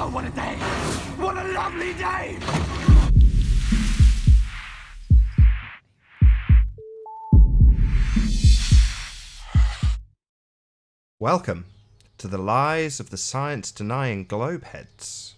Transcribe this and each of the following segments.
Oh, what a day! What a lovely day! Welcome to the lies of the science-denying globeheads.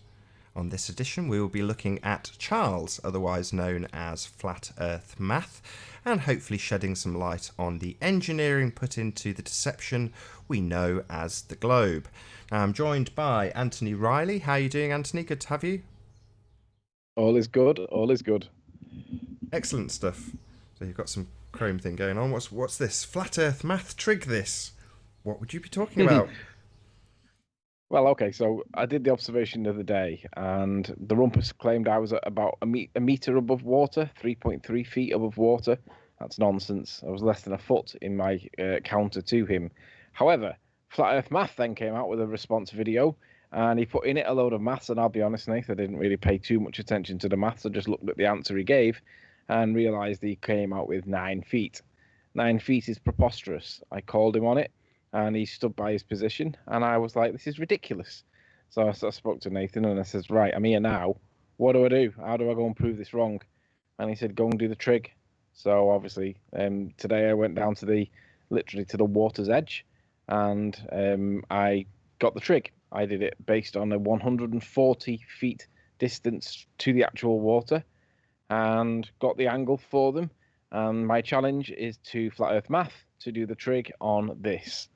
On this edition, we will be looking at Charles, otherwise known as Flat Earth Math, and hopefully shedding some light on the engineering put into the deception we know as the globe. Now, I'm joined by Anthony Riley. How are you doing, Anthony? Good to have you. All is good. All is good. Excellent stuff. So you've got some Chrome thing going on. What's this? Flat Earth Math? Trig this. What would you be talking about? Well, okay, so I did the observation the other day, and the rumpus claimed I was at about a meter above water, 3.3 feet above water. That's nonsense. I was less than a foot in my counter to him. However, Flat Earth Math then came out with a response video, and he put in it a load of maths, and I'll be honest, Nathan, I didn't really pay too much attention to the maths. I just looked at the answer he gave and realised he came out with 9 feet. 9 feet is preposterous. I called him on it, and he stood by his position, and I was like, this is ridiculous. So I spoke to Nathan, and I says, right, I'm here now. What do I do? How do I go and prove this wrong? And he said, go and do the trig. So obviously, today I went down to literally to the water's edge, and I got the trig. I did it based on a 140 feet distance to the actual water, and got the angle for them. And my challenge is to Flat Earth Math to do the trig on this.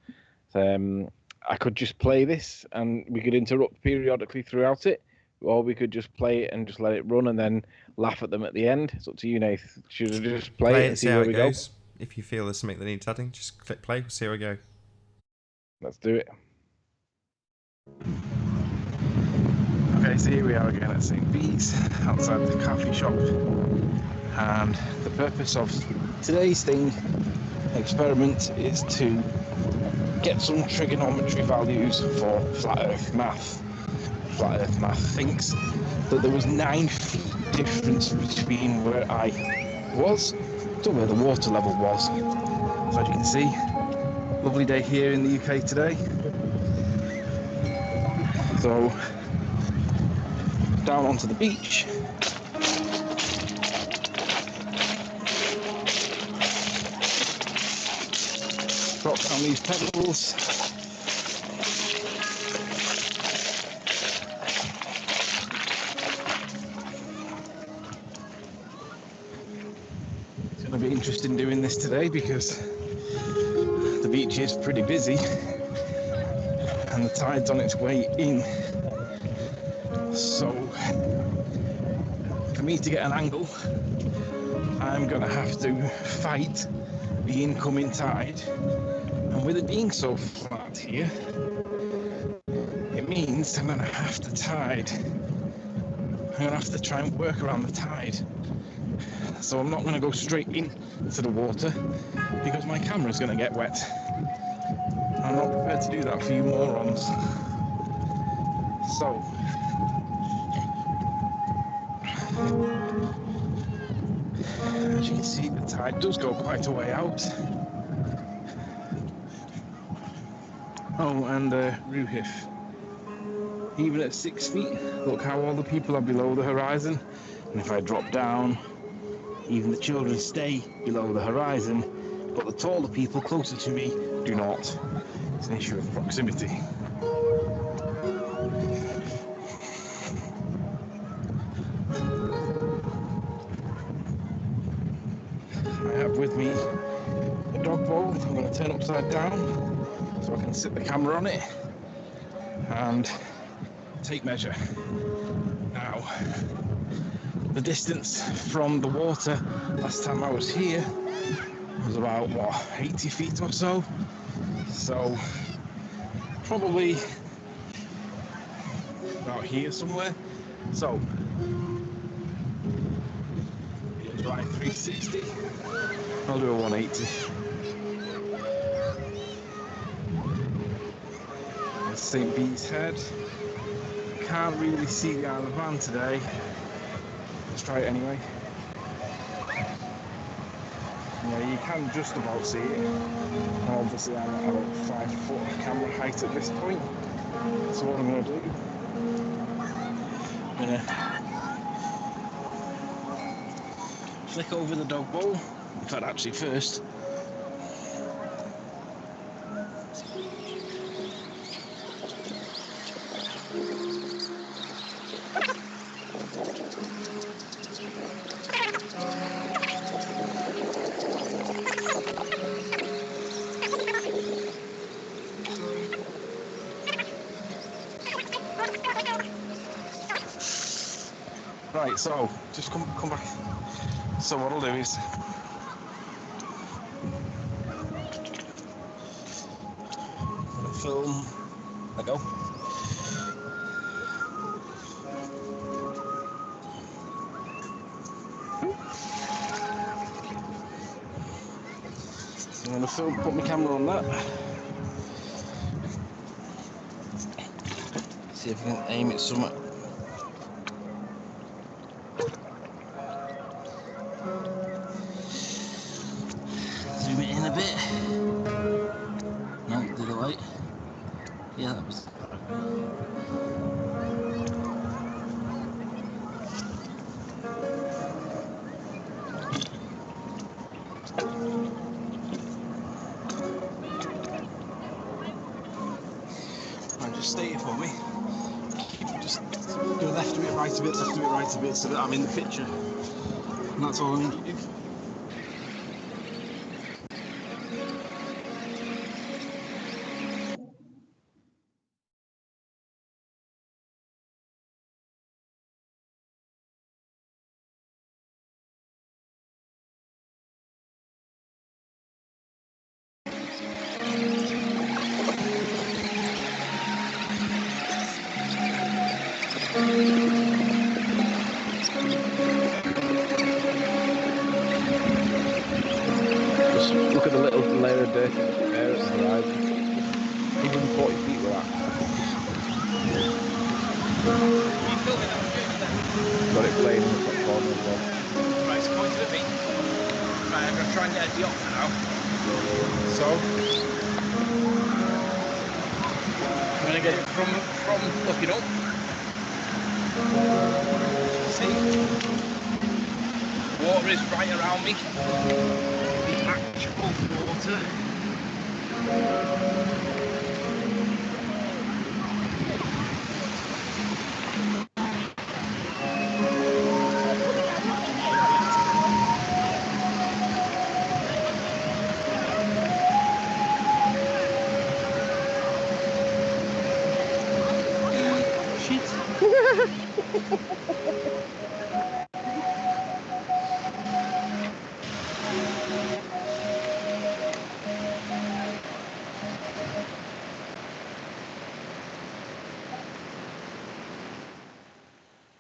I could just play this and we could interrupt periodically throughout it, or we could just play it and just let it run and then laugh at them at the end. It's up to you, Nath. Should I just play it and see how where it we goes. go? If you feel there's something that needs adding, just click play. We'll see how we go. Let's do it. Okay, so here we are again at St. Bede's, outside the coffee shop. And the purpose of today's experiment is to get some trigonometry values for Flat Earth Math. Flat Earth Math thinks that there was 9 feet difference between where I was to where the water level was. So as you can see, lovely day here in the UK today. So down onto the beach. Drop down these pebbles. It's going to be interesting doing this today because the beach is pretty busy and the tide's on its way in. So for me to get an angle, I'm going to have to fight the incoming tide. And with it being so flat here, it means I'm going to have to try and work around the tide. So I'm not going to go straight into the water because my camera's going to get wet. I'm not prepared to do that for you morons. So as you can see, the tide does go quite a way out. Oh, and Ruhif. Even at 6 feet, look how all the people are below the horizon. And if I drop down, even the children stay below the horizon, but the taller people closer to me do not. It's an issue of proximity. I have with me a dog bowl I'm going to turn upside down so I can sit the camera on it and take measure. Now, the distance from the water last time I was here was about 80 feet or so. So probably about here somewhere. So here's my 360. I'll do a 180. That's St. Bede's Head. Can't really see the Isle of Man today. Let's try it anyway. Yeah, you can just about see it. Obviously, I'm at about 5 foot camera height at this point. So what I'm going to do I'm gonna flick over the dog bowl. In fact, actually first. Right, so just come back. So what I'll do is film. There we go. I'm gonna film. Put my camera on that. See if I can aim it somewhere. Zoom it in a bit. No, the other way. Yeah, that was. Right, just stay here for me. Just go left a bit, right a bit, left a bit, right a bit, so that I'm in the picture. And that's all I need to do. Just look at the little layer of dirty air at the horizon. 140 feet we're at. Got it playing in the top corner as well. Right, it's pointed at me. Right, I'm going to try and get a diopter now. So, I'm going to get it from looking up. See? Water is right around me. The actual water.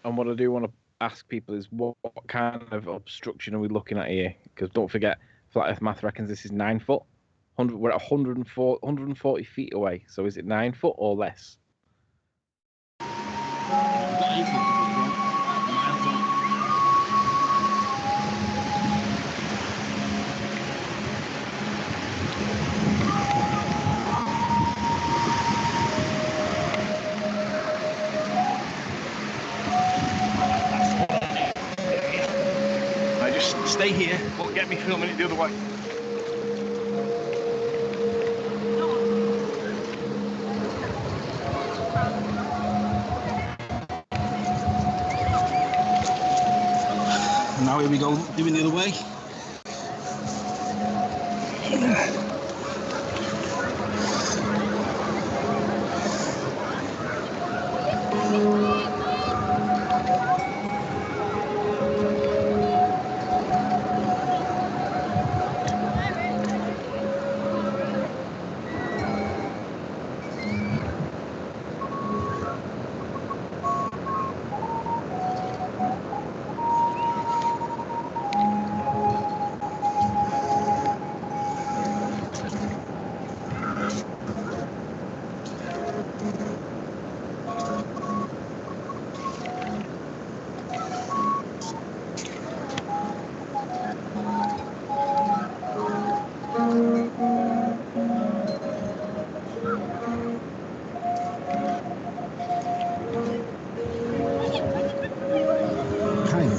And what I do want to ask people is what kind of obstruction are we looking at here? Because don't forget, Flat Earth Math reckons this is 9 foot. We're at 140 feet away. So is it 9 foot or less? I just stay here, but get me filming it the other way. Now here we go, doing the other way.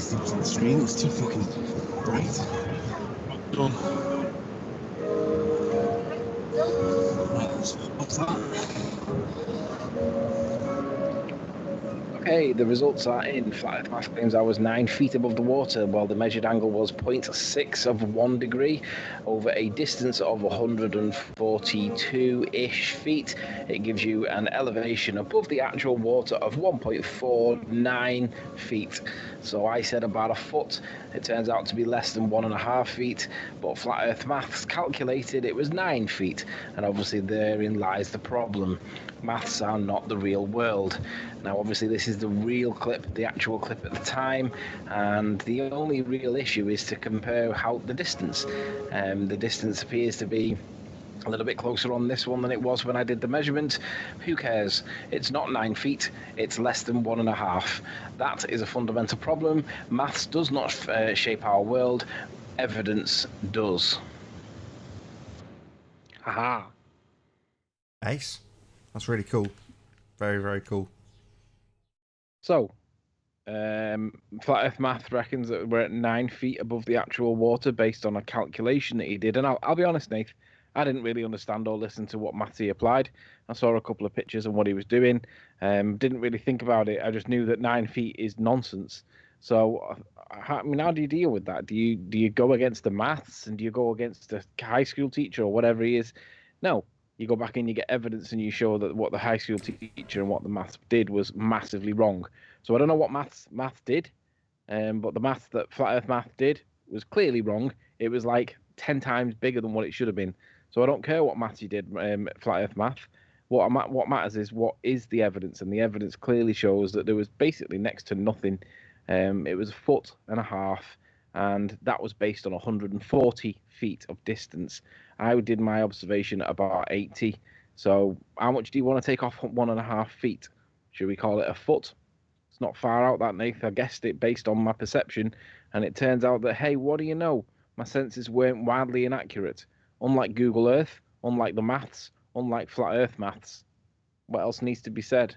things on the screen. It was too fucking bright. Done. What's that? Okay, the results are in. Flat Earth Math claims I was 9 feet above the water, while the measured angle was 0.6 of 1 degree over a distance of 142-ish feet. It gives you an elevation above the actual water of 1.49 feet. So I said about a foot. It turns out to be less than 1.5 feet, but Flat Earth Maths calculated it was 9 feet, and obviously therein lies the problem. Maths are not the real world. Now, obviously, this is the real clip, the actual clip at the time, and the only real issue is to compare how the distance. The distance appears to be a little bit closer on this one than it was when I did the measurement. Who cares? It's not 9 feet, it's less than 1.5. That is a fundamental problem. Maths does not shape our world, evidence does. Haha. Ace. That's really cool. Very, very cool. So, Flat Earth Math reckons that we're at 9 feet above the actual water based on a calculation that he did. And I'll be honest, Nath, I didn't really understand or listen to what maths he applied. I saw a couple of pictures and what he was doing. Didn't really think about it. I just knew that 9 feet is nonsense. So, I mean, how do you deal with that? Do you go against the maths, and do you go against the high school teacher or whatever he is? No. You go back and you get evidence and you show that what the high school teacher and what the maths did was massively wrong. So I don't know what maths did, but the maths that Flat Earth Math did was clearly wrong. It was like 10 times bigger than what it should have been. So I don't care what maths you did, Flat Earth Math. What matters is what is the evidence, and the evidence clearly shows that there was basically next to nothing. It was 1.5 feet, and that was based on 140 feet of distance. I did my observation at about 80. So how much do you want to take off 1.5 feet? Should we call it a foot? It's not far out, that, Nath. I guessed it based on my perception, and it turns out that, hey, what do you know? My senses weren't wildly inaccurate. Unlike Google Earth, unlike the maths, unlike Flat Earth Maths. What else needs to be said?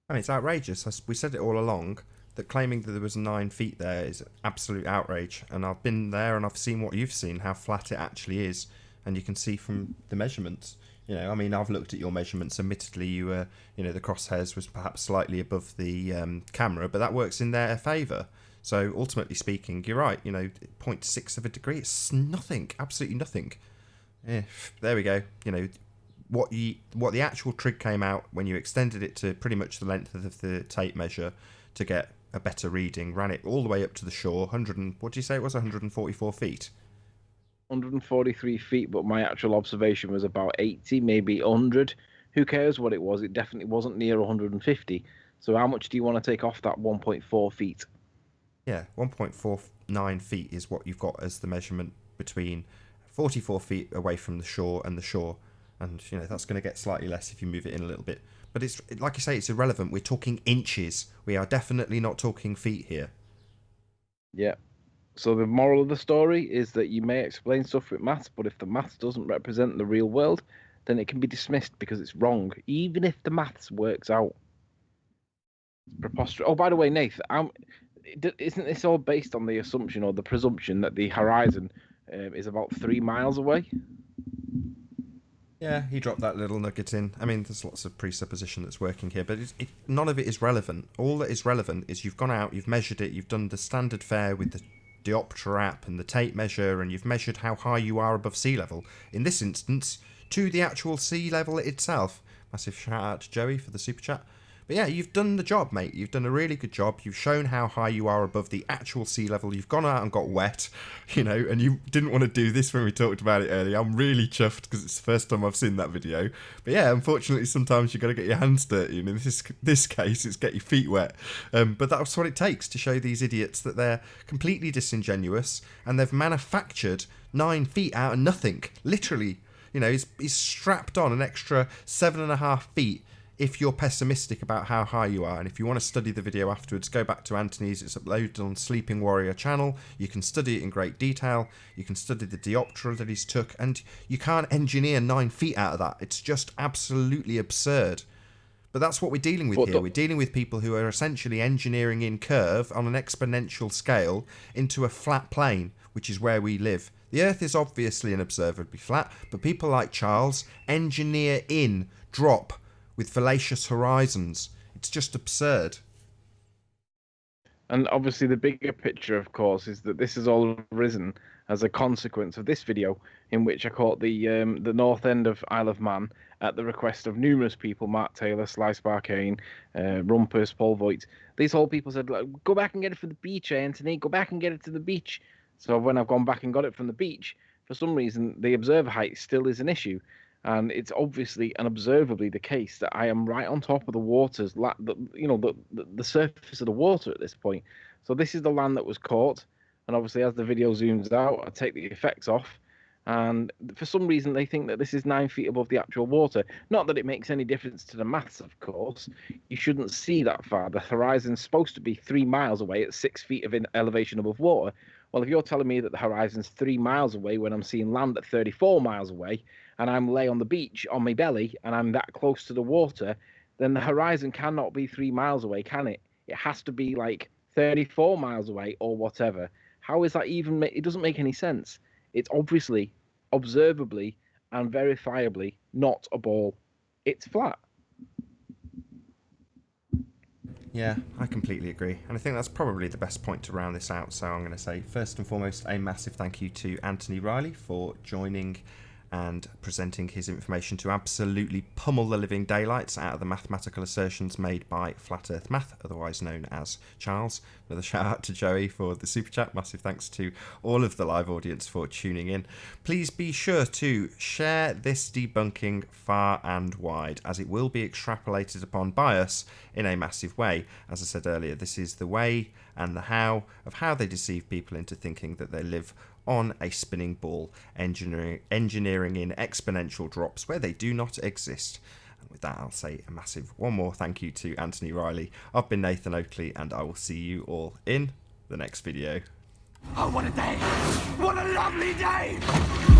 I mean, it's outrageous. We said it all along, that claiming that there was 9 feet there is absolute outrage. And I've been there and I've seen what you've seen, how flat it actually is. And you can see from the measurements. You know, I mean, I've looked at your measurements. Admittedly, you were, the crosshairs was perhaps slightly above the camera, but that works in their favour. So ultimately speaking, you're right. 0.6 of a degree, it's nothing, absolutely nothing. Yeah, there we go. What the actual trig came out when you extended it to pretty much the length of the tape measure to get a better reading, ran it all the way up to the shore. What did you say it was? 144 feet. 143 feet, but my actual observation was about 80, maybe 100. Who cares what it was? It definitely wasn't near 150. So how much do you want to take off that 1.4 feet? Yeah, 1.49 feet is what you've got as the measurement between 44 feet away from the shore and the shore. And, that's going to get slightly less if you move it in a little bit. But it's like you say, it's irrelevant. We're talking inches. We are definitely not talking feet here. Yeah. So the moral of the story is that you may explain stuff with maths, but if the maths doesn't represent the real world, then it can be dismissed because it's wrong, even if the maths works out. It's preposterous. Oh, by the way, Nath, isn't this all based on the assumption or the presumption that the horizon is about 3 miles away? Yeah, he dropped that little nugget in. I mean, there's lots of presupposition that's working here, but none of it is relevant. All that is relevant is you've gone out, you've measured it, you've done the standard fare with the diopter app and the tape measure, and you've measured how high you are above sea level. In this instance, to the actual sea level itself. Massive shout out to Joey for the super chat. But yeah, you've done the job, mate. You've done a really good job. You've shown how high you are above the actual sea level. You've gone out and got wet, and you didn't want to do this when we talked about it earlier. I'm really chuffed because it's the first time I've seen that video. But yeah, unfortunately, sometimes you've got to get your hands dirty. And in this case, it's get your feet wet. But that's what it takes to show these idiots that they're completely disingenuous and they've manufactured 9 feet out of nothing. Literally, he's strapped on an extra 7.5 feet if you're pessimistic about how high you are. And if you want to study the video afterwards, go back to Anthony's. It's uploaded on Sleeping Warrior channel. You can study it in great detail. You can study the diopter that he's took, and you can't engineer 9 feet out of that. It's just absolutely absurd. But that's what we're dealing with here. We're dealing with people who are essentially engineering in curve on an exponential scale into a flat plane, which is where we live. The Earth is obviously and observably flat, but people like Charles engineer in drop with fallacious horizons. It's just absurd. And obviously the bigger picture, of course, is that this has all arisen as a consequence of this video in which I caught the north end of Isle of Man at the request of numerous people: Mark Taylor, Slice Barkane, Rumpus, Paul Voigt. These whole people said, go back and get it from the beach, Anthony, go back and get it to the beach. So when I've gone back and got it from the beach, for some reason the observer height still is an issue. And it's obviously and observably the case that I am right on top of the waters, the surface of the water at this point. So this is the land that was caught. And obviously, as the video zooms out, I take the effects off. And for some reason, they think that this is 9 feet above the actual water. Not that it makes any difference to the maths, of course. You shouldn't see that far. The horizon's supposed to be 3 miles away at 6 feet of elevation above water. Well, if you're telling me that the horizon's 3 miles away when I'm seeing land at 34 miles away, and I'm lay on the beach on my belly and I'm that close to the water, then the horizon cannot be 3 miles away, can it? It has to be like 34 miles away or whatever. How is that even? It doesn't make any sense. It's obviously, observably, and verifiably not a ball. It's flat. Yeah, I completely agree. And I think that's probably the best point to round this out. So I'm going to say, first and foremost, a massive thank you to Anthony Riley for joining and presenting his information to absolutely pummel the living daylights out of the mathematical assertions made by Flat Earth Math, otherwise known as Charles. Another shout out to Joey for the super chat. Massive thanks to all of the live audience for tuning in. Please be sure to share this debunking far and wide, as it will be extrapolated upon by us in a massive way. As I said earlier, this is the way and the how of how they deceive people into thinking that they live on a spinning ball, engineering in exponential drops where they do not exist. And with that, I'll say a massive one more thank you to Anthony Riley. I've been Nathan Oakley, and I will see you all in the next video. Oh, what a day! What a lovely day!